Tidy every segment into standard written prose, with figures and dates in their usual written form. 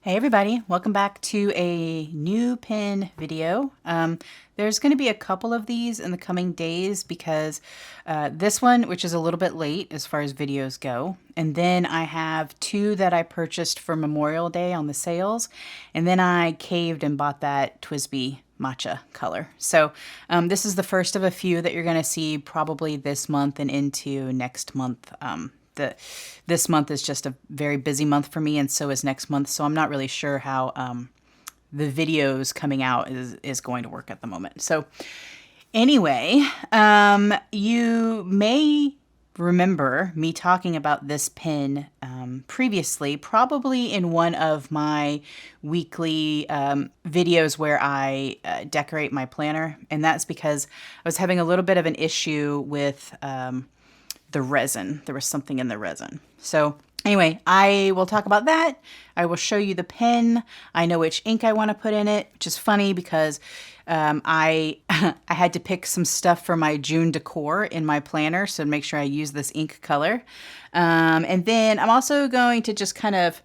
Hey everybody, welcome back to a new pen video. There's going to be a couple of these in the coming days because this one, which is a little bit late as far as videos go, and then I have two that I purchased for Memorial Day on the sales, and then I caved and bought that TWSBI matcha color. So this is the first of a few that you're going to see probably this month and into next month. This month is just a very busy month for me, and so is next month. So I'm not really sure how the videos coming out is going to work at the moment. So anyway, you may remember me talking about this pen previously, probably in one of my weekly videos where I decorate my planner, and that's because I was having a little bit of an issue with the resin. There was something in the resin. So anyway, I will talk about that. I will show you the pen. I know which ink I want to put in it, which is funny because I I had to pick some stuff for my June decor in my planner, so make sure I use this ink color. And then I'm also going to just kind of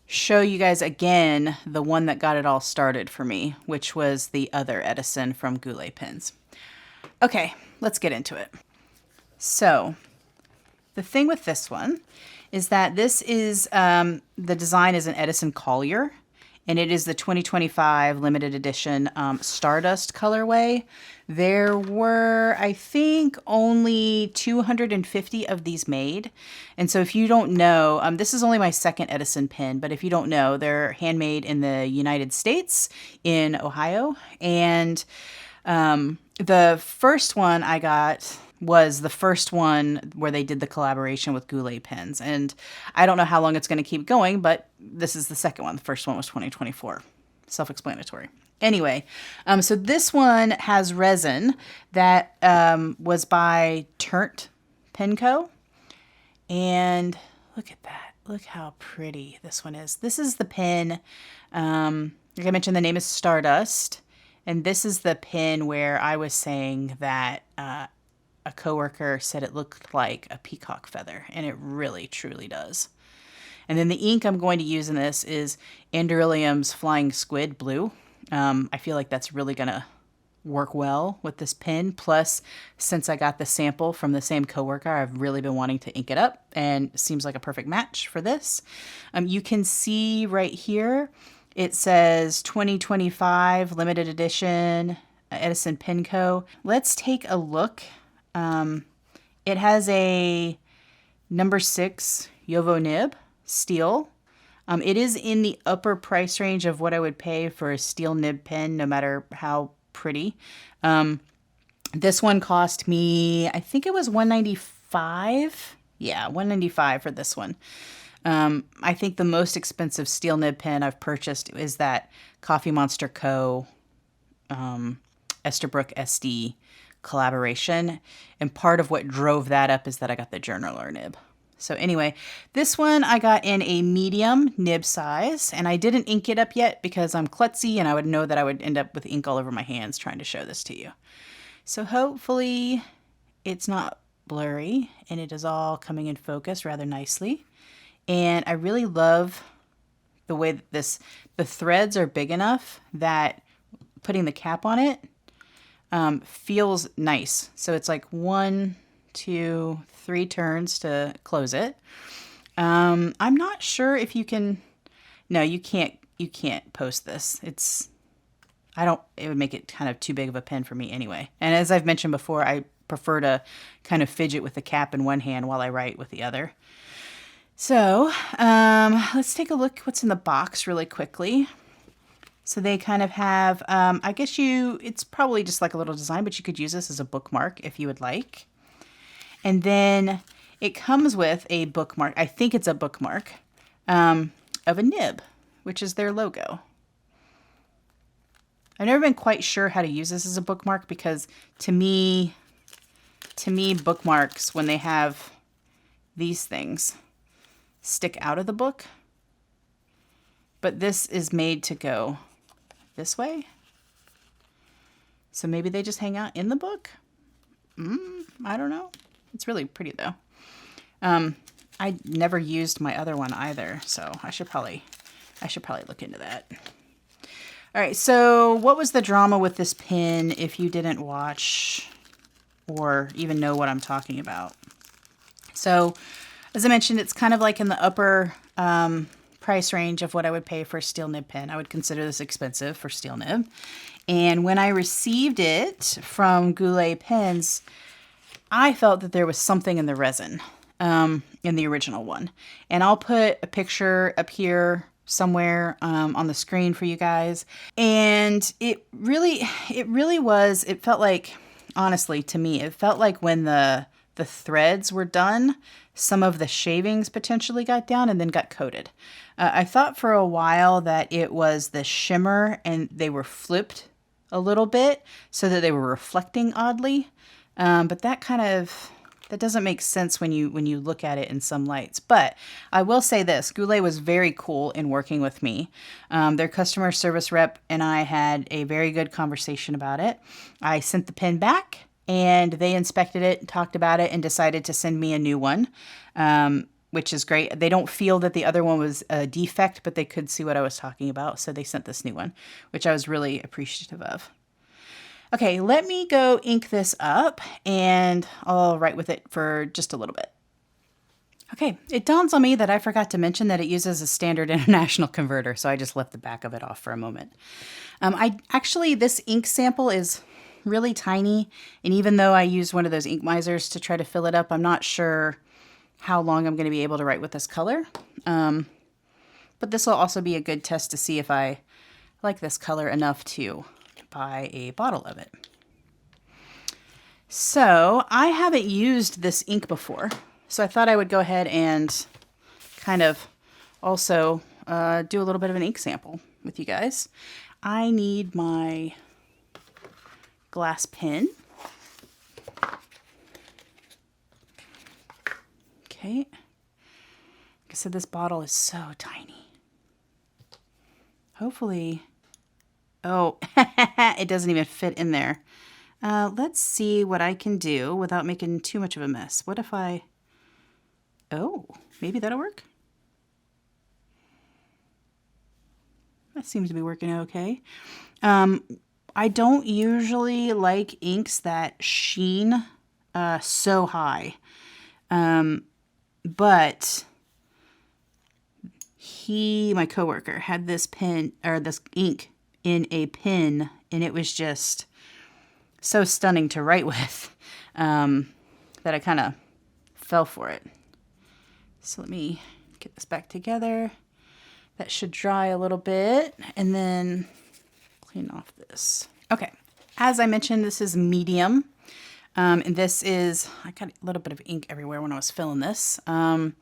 show you guys again the one that got it all started for me, which was the other Edison from Goulet Pens. Okay, let's get into it. So the thing with this one is that this is, the design is an Edison Collier, and it is the 2025 limited edition Stardust colorway. There were, I think, only 250 of these made. And so if you don't know, this is only my second Edison pen, but if you don't know, they're handmade in the United States in Ohio. And the first one I got was the first one where they did the collaboration with Goulet Pens. And I don't know how long it's going to keep going, but this is the second one. The first one was 2024. Self-explanatory. Anyway, so this one has resin that was by Turnt Pen Co. And look at that. Look how pretty this one is. This is the pen, like I mentioned, the name is Stardust. And this is the pen where I was saying that a coworker said it looked like a peacock feather, and it really, truly does. And then the ink I'm going to use in this is Anderillium's Flying Squid Blue. I feel like that's really going to work well with this pen. Plus, since I got the sample from the same coworker, I've really been wanting to ink it up, and it seems like a perfect match for this. You can see right here, it says 2025 limited edition Edison Pen Co. Let's take a look. It has a number 6 Yovo nib steel. It is in the upper price range of what I would pay for a steel nib pen, no matter how pretty. This one cost me, I think it was $195. Yeah, $195 for this one. I think the most expensive steel nib pen I've purchased is that Coffee Monster Co. Esterbrook SD collaboration, and part of what drove that up is that I got the journaler nib. So anyway, this one I got in a medium nib size, and I didn't ink it up yet because I'm klutzy and I would know that I would end up with ink all over my hands trying to show this to you. So hopefully it's not blurry and it is all coming in focus rather nicely. And I really love the way that the threads are big enough that putting the cap on it feels nice. So it's like 1, 2, 3 turns to close it. I'm not sure if you can. No, you can't post this. It would make it kind of too big of a pen for me anyway. And as I've mentioned before, I prefer to kind of fidget with the cap in one hand while I write with the other. So let's take a look what's in the box really quickly. So they kind of have, I guess it's probably just like a little design, but you could use this as a bookmark if you would like. And then it comes with a bookmark. I think it's a bookmark of a nib, which is their logo. I've never been quite sure how to use this as a bookmark because to me, bookmarks, when they have these things, stick out of the book. But this is made to go this way. So maybe they just hang out in the book? I don't know. It's really pretty though. I never used my other one either, so I should probably I should probably look into that. All right, so what was the drama with this pen if you didn't watch or even know what I'm talking about? So, as I mentioned, it's kind of like in the upper price range of what I would pay for a steel nib pen. I would consider this expensive for steel nib. And when I received it from Goulet Pens, I felt that there was something in the resin in the original one. And I'll put a picture up here somewhere on the screen for you guys. And it really was, it felt like, honestly, to me, it felt like when the threads were done, some of the shavings potentially got down and then got coated. I thought for a while that it was the shimmer and they were flipped a little bit so that they were reflecting oddly. But that doesn't make sense when you look at it in some lights. But I will say this, Goulet was very cool in working with me. Their customer service rep and I had a very good conversation about it. I sent the pen back and they inspected it, talked about it, and decided to send me a new one, which is great. They don't feel that the other one was a defect, but they could see what I was talking about. So they sent this new one, which I was really appreciative of. Okay, let me go ink this up and I'll write with it for just a little bit. Okay, it dawns on me that I forgot to mention that it uses a standard international converter, so I just left the back of it off for a moment. This ink sample is really tiny, and even though I used one of those ink misers to try to fill it up, I'm not sure how long I'm going to be able to write with this color. But this will also be a good test to see if I like this color enough to buy a bottle of it. So I haven't used this ink before, so I thought I would go ahead and kind of also do a little bit of an ink sample with you guys. I need my glass pen. Okay. Like I said, this bottle is so tiny. Hopefully, oh, it doesn't even fit in there. Let's see what I can do without making too much of a mess. What if oh, maybe that'll work. That seems to be working okay. I don't usually like inks that sheen so high. But my coworker had this pen or this ink in a pen, and it was just so stunning to write with that I kind of fell for it. So let me get this back together. That should dry a little bit and then clean off this. Okay, as I mentioned, this is medium. And this is, I got a little bit of ink everywhere when I was filling this. And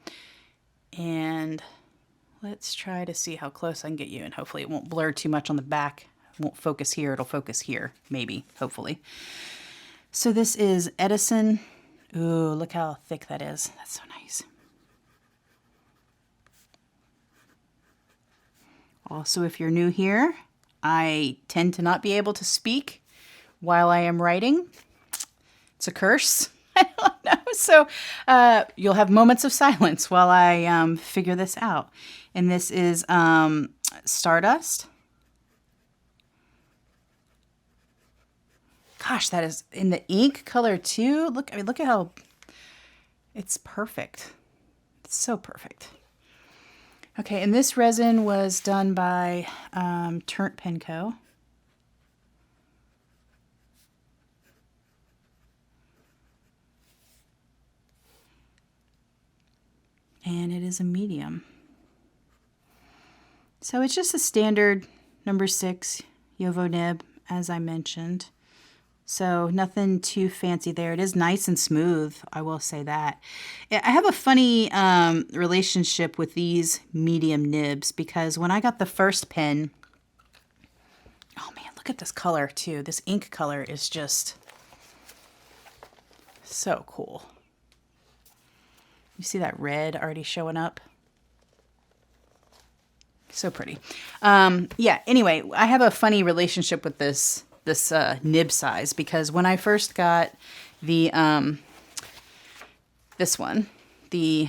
let's try to see how close I can get you, and hopefully it won't blur too much on the back. It won't focus here, it'll focus here, maybe, hopefully. So this is Edison. Ooh, look how thick that is. That's so nice. Also, if you're new here, I tend to not be able to speak while I am writing. It's a curse. I don't know. So you'll have moments of silence while I figure this out. And this is Stardust. Gosh, that is in the ink color too. Look at how it's perfect. It's so perfect. Okay, and this resin was done by Turnt Pen Co. And it is a medium. So it's just a standard number 6 Jowo nib, as I mentioned. So nothing too fancy there. It is nice and smooth, I will say that. I have a funny relationship with these medium nibs because when I got the first pen, oh man, look at this color too. This ink color is just so cool. You see that red already showing up? So pretty. Yeah, anyway, I have a funny relationship with this nib size because when I first got the this one, the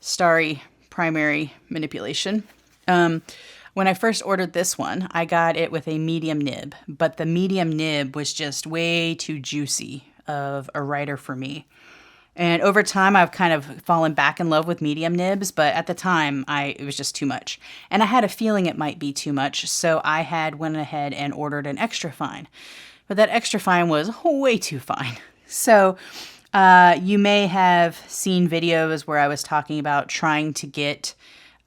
Starry primary manipulation, When I first ordered this one, I got it with a medium nib, but the medium nib was just way too juicy of a writer for me. And over time, I've kind of fallen back in love with medium nibs, but at the time, it was just too much. And I had a feeling it might be too much, so I had went ahead and ordered an extra fine. But that extra fine was way too fine. So you may have seen videos where I was talking about trying to get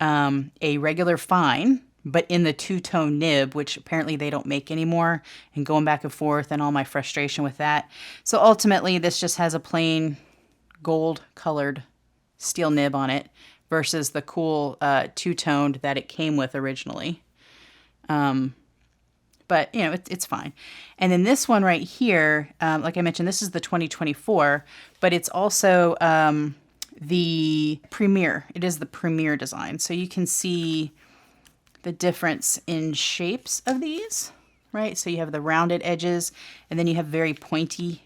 a regular fine, but in the two-tone nib, which apparently they don't make anymore, and going back and forth and all my frustration with that. So ultimately, this just has a plain gold colored steel nib on it versus the cool two-toned that it came with originally. But you know, it's fine. And then this one right here, like I mentioned, this is the 2024, but it's also the Premier. It is the Premier design. So you can see the difference in shapes of these, right? So you have the rounded edges, and then you have very pointy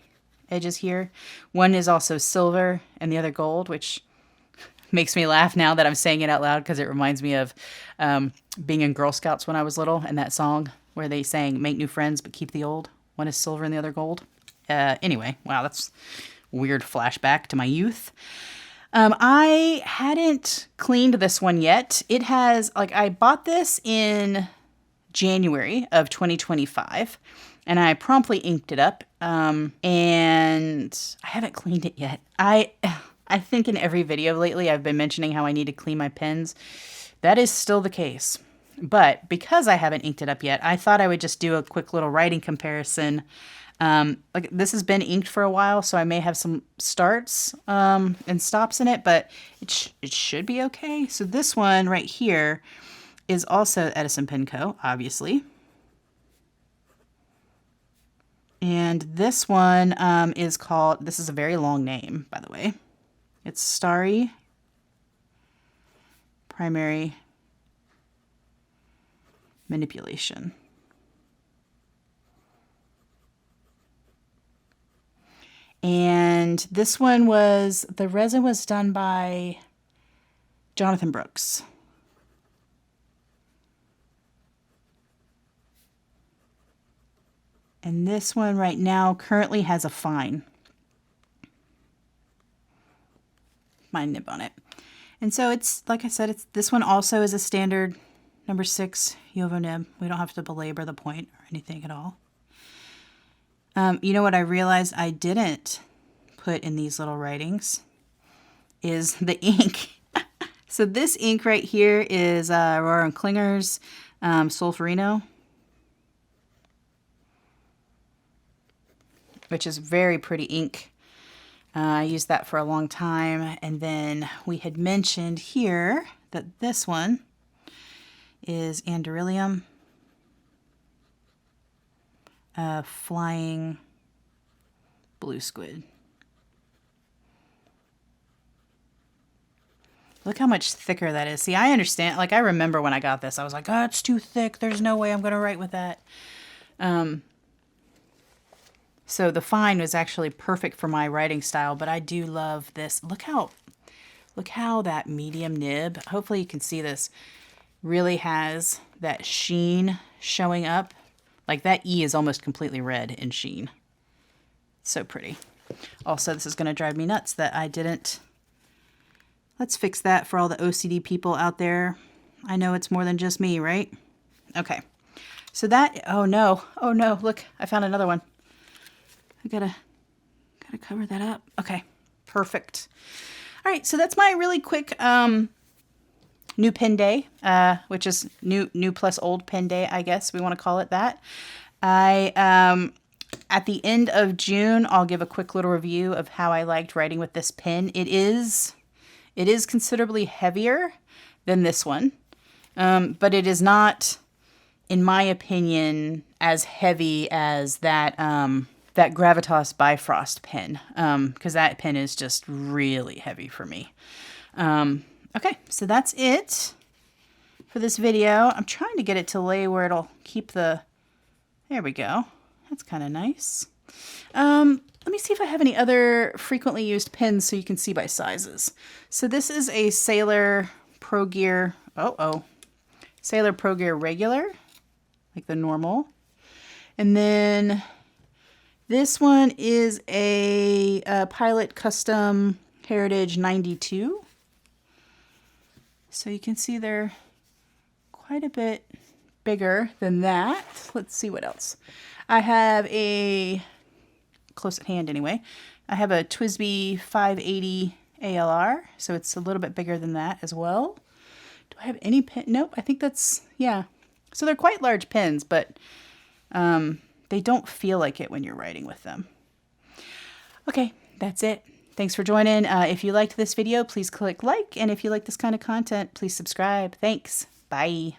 edges here. One is also silver and the other gold, which makes me laugh now that I'm saying it out loud because it reminds me of being in Girl Scouts when I was little, and that song where they sang "Make new friends but keep the old. One is silver and the other gold." Anyway, wow, that's a weird flashback to my youth. I hadn't cleaned this one yet. It has, like, I bought this in January of 2025. And I promptly inked it up, and I haven't cleaned it yet. I think in every video lately I've been mentioning how I need to clean my pens. That is still the case. But because I haven't inked it up yet, I thought I would just do a quick little writing comparison. Like this has been inked for a while, so I may have some starts and stops in it, but it should be okay. So this one right here is also Edison Pen Co., obviously. And this one is called, this is a very long name, by the way. It's Starry Primary Manipulation. And this one was, the resin was done by Jonathan Brooks. And this one right now currently has a fine nib on it. And so it's, like I said, this one also is a standard number 6 Jovo nib. We don't have to belabor the point or anything at all. You know what I realized I didn't put in these little writings is the ink. So this ink right here is Rohrer and Klingner's Solferino, which is very pretty ink. I used that for a long time. And then we had mentioned here that this one is Anderillium Flying Blue Squid. Look how much thicker that is. See, I understand. Like, I remember when I got this, I was like, oh, it's too thick. There's no way I'm going to write with that. So the fine was actually perfect for my writing style, but I do love this. Look how that medium nib, hopefully you can see this, really has that sheen showing up. Like that E is almost completely red in sheen. So pretty. Also, this is going to drive me nuts that I didn't. Let's fix that for all the OCD people out there. I know it's more than just me, right? Okay. So that, oh no, look, I found another one. I gotta cover that up. Okay, perfect. All right, so that's my really quick new pen day, which is new plus old pen day, I guess we want to call it that. At the end of June, I'll give a quick little review of how I liked writing with this pen. It is considerably heavier than this one, but it is not, in my opinion, as heavy as that that Gravitas Bifrost pen, because that pen is just really heavy for me. Okay, so that's it for this video. I'm trying to get it to lay where it'll keep the, there we go. That's kind of nice. Let me see if I have any other frequently used pens so you can see by sizes. So this is a Sailor Pro Gear, Sailor Pro Gear regular, like the normal. And then this one is a Pilot Custom Heritage 92. So you can see they're quite a bit bigger than that. Let's see what else. I have a, close at hand anyway, I have a TWSBI 580 ALR, so it's a little bit bigger than that as well. Do I have any pen? Nope, I think that's, yeah. So they're quite large pens, but they don't feel like it when you're writing with them. Okay, that's it. Thanks for joining. If you liked this video, please click like, and if you like this kind of content, please subscribe. Thanks. Bye.